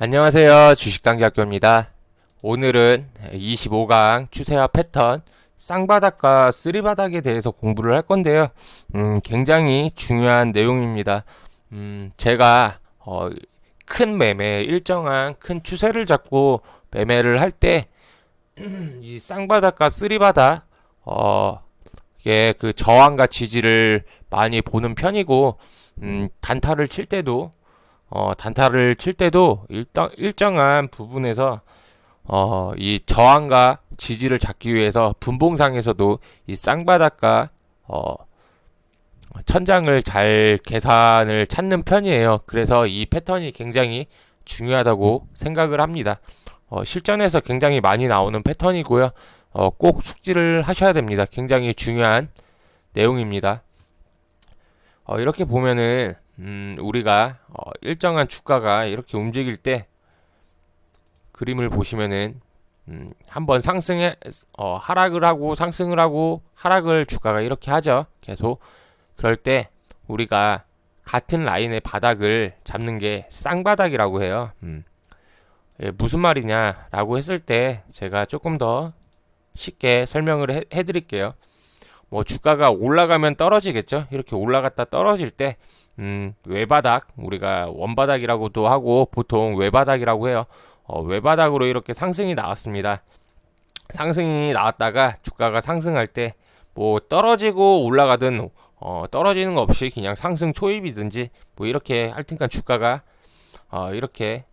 안녕하세요. 주식단기학교입니다. 오늘은 25강 추세와 패턴, 쌍바닥과 쓰리바닥에 대해서 공부를 할 건데요. 굉장히 중요한 내용입니다. 제가 큰 매매, 일정한 큰 추세를 잡고 매매를 할 때 이 쌍바닥과 쓰리바닥 이게 그 저항과 지지를 많이 보는 편이고, 단타를 칠 때도 일정한 부분에서 이 저항과 지지를 잡기 위해서 분봉상에서도 이 쌍바닥과 천장을 잘 계산을 찾는 편이에요. 그래서 이 패턴이 굉장히 중요하다고 생각을 합니다. 실전에서 굉장히 많이 나오는 패턴이고요. 꼭 숙지를 하셔야 됩니다. 굉장히 중요한 내용입니다. 이렇게 보면은 우리가 일정한 주가가 이렇게 움직일 때 그림을 보시면은 한번 하락을 하고 상승을 하고 하락을 주가가 이렇게 하죠. 계속 그럴 때 우리가 같은 라인의 바닥을 잡는 게 쌍바닥이라고 해요. 예, 무슨 말이냐라고 했을 때 제가 조금 더 쉽게 설명을 해드릴게요. 뭐 주가가 올라가면 떨어지겠죠. 이렇게 올라갔다 떨어질 때 외바닥, 우리가 원바닥이라고도 하고 보통 외바닥이라고 해요. 외바닥으로 이렇게 상승이 나왔습니다. 상승이 나왔다가 주가가 상승할 때 뭐 떨어지고 올라가든 떨어지는 거 없이 그냥 상승 초입이든지 뭐 이렇게 하여튼간 주가가 이렇게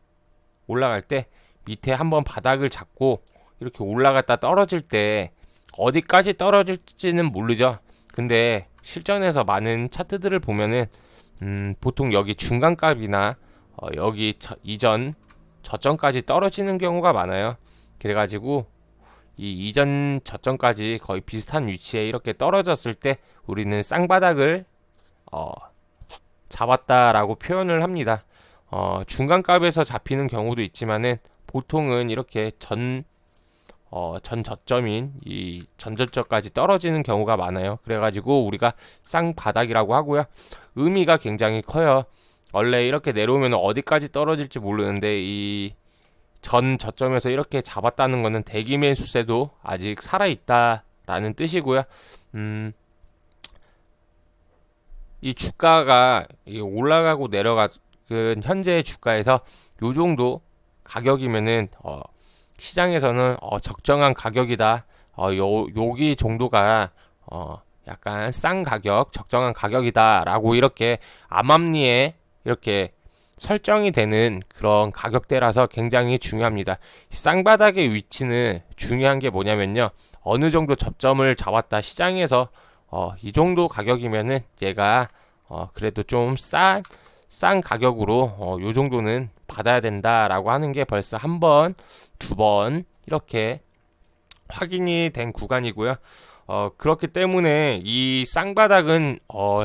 올라갈 때 밑에 한번 바닥을 잡고 이렇게 올라갔다 떨어질 때 어디까지 떨어질지는 모르죠. 근데 실전에서 많은 차트들을 보면은 보통 여기 중간값이나 여기 이전 저점까지 떨어지는 경우가 많아요. 그래가지고 이 이전 저점까지 거의 비슷한 위치에 이렇게 떨어졌을 때 우리는 쌍바닥을 잡았다라고 표현을 합니다. 중간값에서 잡히는 경우도 있지만은 보통은 이렇게 전 저점인 이 전저점까지 떨어지는 경우가 많아요. 그래가지고 우리가 쌍바닥이라고 하고요. 의미가 굉장히 커요. 원래 이렇게 내려오면 어디까지 떨어질지 모르는데 이 전 저점에서 이렇게 잡았다는 것은 대기매수세도 아직 살아있다라는 뜻이고요. 이 주가가 올라가고 내려가는 현재 주가에서 요 정도 가격이면은 시장에서는 적정한 가격이다. 여기 정도가 약간 싼 가격, 적정한 가격이다라고 이렇게 암암리에 이렇게 설정이 되는 그런 가격대라서 굉장히 중요합니다. 쌍바닥의 위치는 중요한 게 뭐냐면요. 어느 정도 저점을 잡았다 시장에서 이 정도 가격이면은 얘가 그래도 좀 싼 가격으로 요 정도는 받아야 된다라고 하는 게 벌써 한 번, 두 번 이렇게 확인이 된 구간이고요. 그렇기 때문에 이 쌍바닥은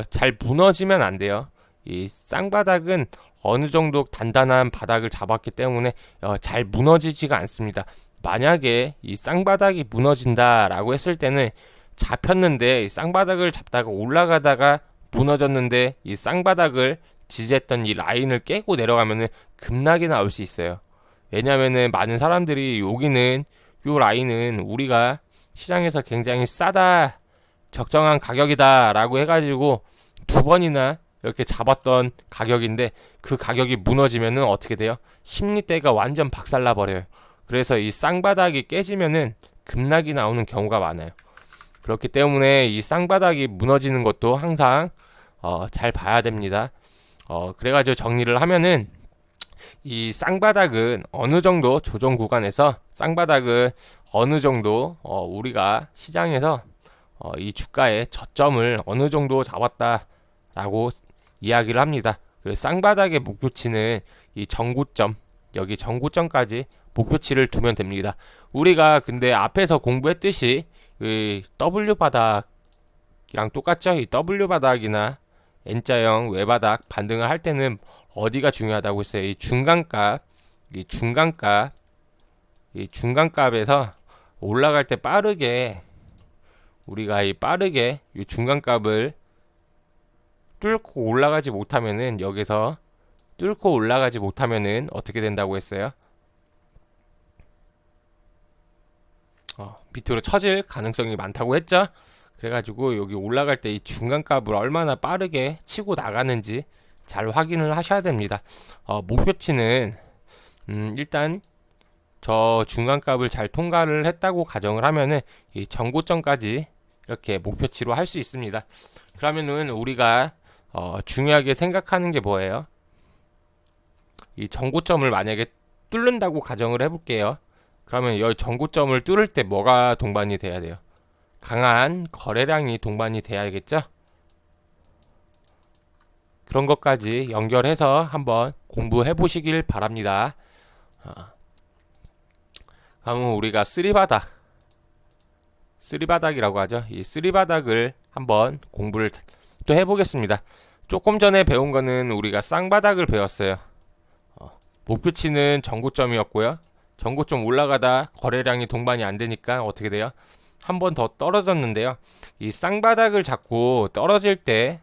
잘 무너지면 안 돼요. 이 쌍바닥은 어느 정도 단단한 바닥을 잡았기 때문에 잘 무너지지가 않습니다. 만약에 이 쌍바닥이 무너진다라고 했을 때는 잡혔는데 이 쌍바닥을 잡다가 올라가다가 무너졌는데 이 쌍바닥을 지지했던 이 라인을 깨고 내려가면은 급락이 나올 수 있어요. 왜냐면은 많은 사람들이 여기는 요 라인은 우리가 시장에서 굉장히 싸다, 적정한 가격이다라고 해가지고 두 번이나 이렇게 잡았던 가격인데 그 가격이 무너지면은 어떻게 돼요? 심리대가 완전 박살나 버려요. 그래서 이 쌍바닥이 깨지면은 급락이 나오는 경우가 많아요. 그렇기 때문에 이 쌍바닥이 무너지는 것도 항상 잘 봐야 됩니다. 그래가지고 정리를 하면은 이 쌍바닥은 어느 정도 조정 구간에서 쌍바닥은 어느 정도 우리가 시장에서 이 주가의 저점을 어느 정도 잡았다라고 이야기를 합니다. 그래서 쌍바닥의 목표치는 이 정고점, 여기 정고점까지 목표치를 두면 됩니다. 우리가 근데 앞에서 공부했듯이 이 W 바닥이랑 똑같죠? 이 W 바닥이나 N자형 외바닥 반등을 할 때는 어디가 중요하다고 했어요? 이 중간값에서 올라갈 때 빠르게 우리가 빠르게 이 중간값을 뚫고 올라가지 못하면은 여기서 뚫고 올라가지 못하면은 어떻게 된다고 했어요? 밑으로 처질 가능성이 많다고 했죠. 그래가지고 여기 올라갈 때 이 중간값을 얼마나 빠르게 치고 나가는지 잘 확인을 하셔야 됩니다. 목표치는 일단 저 중간값을 잘 통과를 했다고 가정을 하면은 이 전고점까지 이렇게 목표치로 할 수 있습니다. 그러면은 우리가 중요하게 생각하는 게 뭐예요? 이 전고점을 만약에 뚫는다고 가정을 해볼게요. 그러면 이 전고점을 뚫을 때 뭐가 동반이 돼야 돼요? 강한 거래량이 동반이 돼야겠죠? 그런 것까지 연결해서 한번 공부해 보시길 바랍니다. 그러면 우리가 쓰리바닥이라고 하죠. 이 쓰리바닥을 한번 공부를 또 해보겠습니다. 조금 전에 배운 거는 우리가 쌍바닥을 배웠어요. 목표치는 전고점이었고요. 전고점 올라가다 거래량이 동반이 안 되니까 어떻게 돼요? 한 번 더 떨어졌는데요. 이 쌍바닥을 잡고 떨어질 때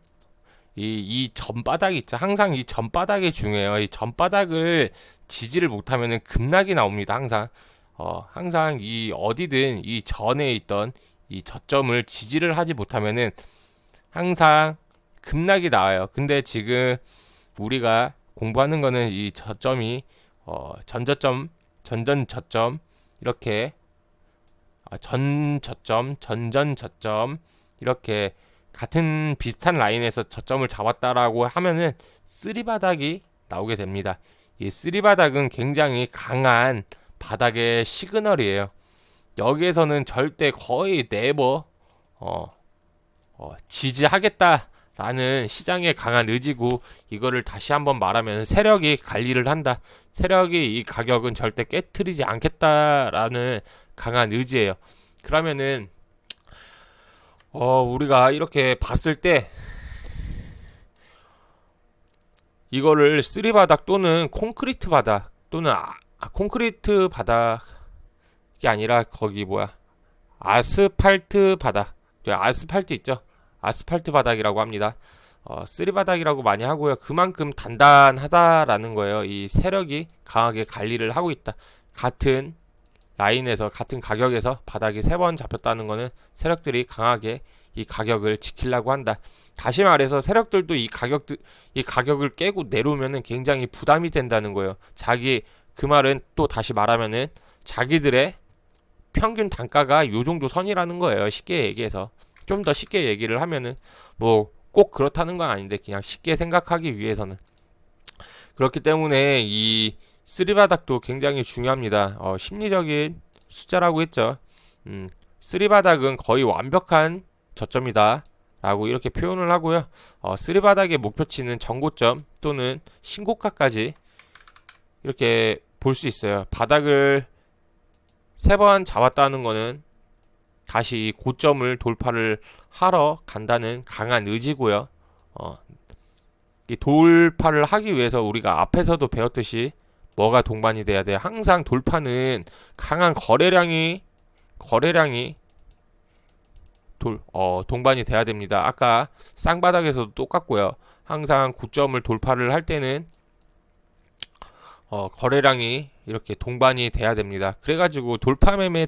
이 전바닥 있죠. 항상 이 전바닥이 중요해요. 이 전바닥을 지지를 못하면은 급락이 나옵니다. 항상 이 어디든 이 전에 있던 이 저점을 지지를 하지 못하면은 항상 급락이 나와요. 근데 지금 우리가 공부하는 거는 이 저점이 전저점, 전전저점 이렇게 전저점, 전전저점 이렇게 같은 비슷한 라인에서 저점을 잡았다라고 하면은 쓰리바닥이 나오게 됩니다. 이 쓰리바닥은 굉장히 강한 바닥의 시그널이에요. 여기에서는 절대 거의 네버 지지하겠다라는 시장의 강한 의지고, 이거를 다시 한번 말하면 세력이 관리를 한다. 세력이 이 가격은 절대 깨트리지 않겠다라는 강한 의지예요. 그러면은 우리가 이렇게 봤을 때 이거를 쓰리바닥 또는 콘크리트 바닥 또는 콘크리트 바닥이 아니라 거기 아스팔트 바닥, 아스팔트 있죠? 아스팔트 바닥이라고 합니다. 쓰리바닥이라고 많이 하고요. 그만큼 단단하다라는 거예요. 이 세력이 강하게 관리를 하고 있다. 같은 라인에서 같은 가격에서 바닥이 3번 잡혔다는 거는 세력들이 강하게 이 가격을 지키려고 한다. 다시 말해서 세력들도 이 가격을 깨고 내려오면은 굉장히 부담이 된다는 거예요. 그 말은 또 다시 말하면은 자기들의 평균 단가가 요 정도 선이라는 거예요. 쉽게 얘기해서. 좀 더 쉽게 얘기를 하면은 꼭 그렇다는 건 아닌데 그냥 쉽게 생각하기 위해서는. 그렇기 때문에 이 쓰리바닥도 굉장히 중요합니다. 심리적인 숫자라고 했죠. 쓰리바닥은 거의 완벽한 저점이다 라고 이렇게 표현을 하고요. 쓰리바닥의 목표치는 전고점 또는 신고가까지 이렇게 볼 수 있어요. 바닥을 3번 잡았다는 거는 다시 이 고점을 돌파를 하러 간다는 강한 의지고요. 이 돌파를 하기 위해서 우리가 앞에서도 배웠듯이 뭐가 동반이 돼야 돼요? 항상 돌파는 강한 거래량이 동반이 돼야 됩니다. 아까 쌍바닥에서도 똑같고요. 항상 고점을 돌파를 할 때는 거래량이 이렇게 동반이 돼야 됩니다. 그래가지고 돌파매매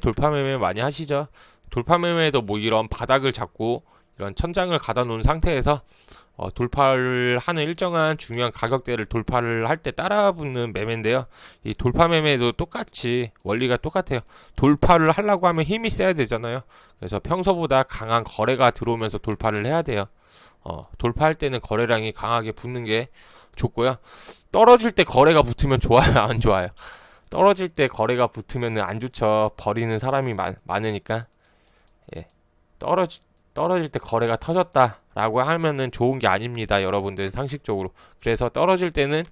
많이 하시죠. 돌파매매도 이런 바닥을 잡고 이런 천장을 가다 놓은 상태에서 돌파를 하는 일정한 중요한 가격대를 돌파를 할 때 따라붙는 매매인데요. 이 돌파 매매도 똑같이 원리가 똑같아요. 돌파를 하려고 하면 힘이 세야 되잖아요. 그래서 평소보다 강한 거래가 들어오면서 돌파를 해야 돼요. 돌파할 때는 거래량이 강하게 붙는 게 좋고요. 떨어질 때 거래가 붙으면 좋아요, 안 좋아요? 떨어질 때 거래가 붙으면 안 좋죠. 버리는 사람이 많으니까. 예. 떨어질 때 거래가 터졌다라고 하면은 좋은 게 아닙니다, 여러분들 상식적으로. 그래서 떨어질 때는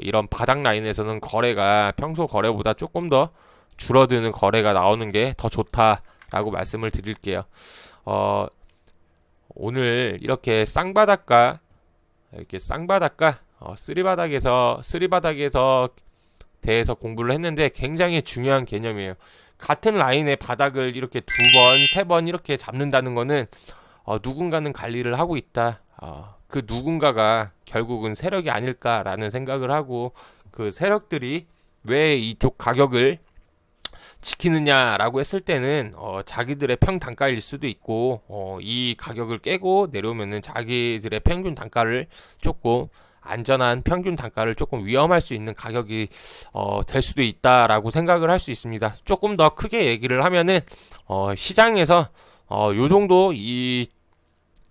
이런 바닥 라인에서는 거래가 평소 거래보다 조금 더 줄어드는 거래가 나오는 게 더 좋다라고 말씀을 드릴게요. 오늘 이렇게 쌍바닥과 쓰리바닥에서 대해서 공부를 했는데 굉장히 중요한 개념이에요. 같은 라인의 바닥을 이렇게 2번, 3번 이렇게 잡는다는 거는 누군가는 관리를 하고 있다. 그 누군가가 결국은 세력이 아닐까라는 생각을 하고, 그 세력들이 왜 이쪽 가격을 지키느냐라고 했을 때는 자기들의 평단가일 수도 있고, 이 가격을 깨고 내려오면은 자기들의 평균 단가를 조금 안전한 평균 단가를 조금 위험할 수 있는 가격이 될 수도 있다라고 생각을 할 수 있습니다. 조금 더 크게 얘기를 하면은 시장에서 요 정도 이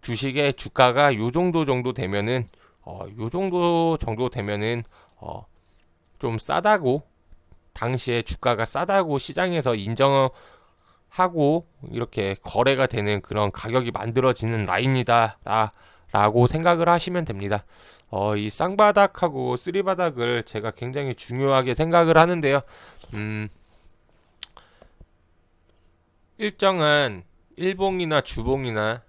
주식의 주가가 요 정도 되면은 요 정도 되면은 좀 싸다고, 당시에 주가가 싸다고 시장에서 인정하고 이렇게 거래가 되는 그런 가격이 만들어지는 라인이다 라고 생각을 하시면 됩니다. 이 쌍바닥하고 쓰리바닥을 제가 굉장히 중요하게 생각을 하는데요. 일정한 일봉이나 주봉이나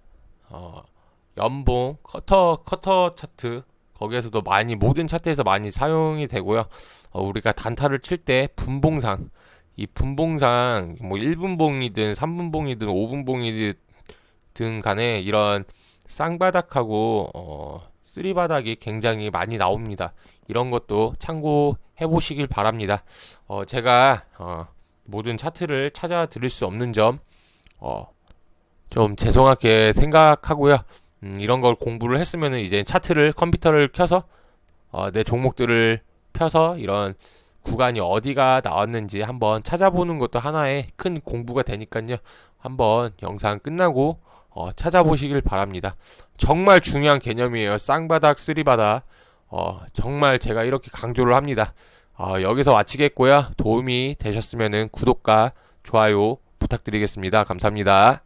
연봉, 커터 차트, 거기에서도 많이, 모든 차트에서 많이 사용이 되고요. 우리가 단타를 칠 때 분봉상, 이 분봉상 뭐 1분봉이든 3분봉이든 5분봉이든 간에 이런 쌍바닥하고 쓰리바닥이 굉장히 많이 나옵니다. 이런 것도 참고해 보시길 바랍니다. 제가 모든 차트를 찾아 드릴 수 없는 점 좀 죄송하게 생각하고요. 이런 걸 공부를 했으면은 이제 차트를, 컴퓨터를 켜서 내 종목들을 펴서 이런 구간이 어디가 나왔는지 한번 찾아보는 것도 하나의 큰 공부가 되니까요. 한번 영상 끝나고 찾아보시길 바랍니다. 정말 중요한 개념이에요. 쌍바닥, 쓰리바닥. 정말 제가 이렇게 강조를 합니다. 여기서 마치겠고요. 도움이 되셨으면 구독과 좋아요 부탁드리겠습니다. 감사합니다.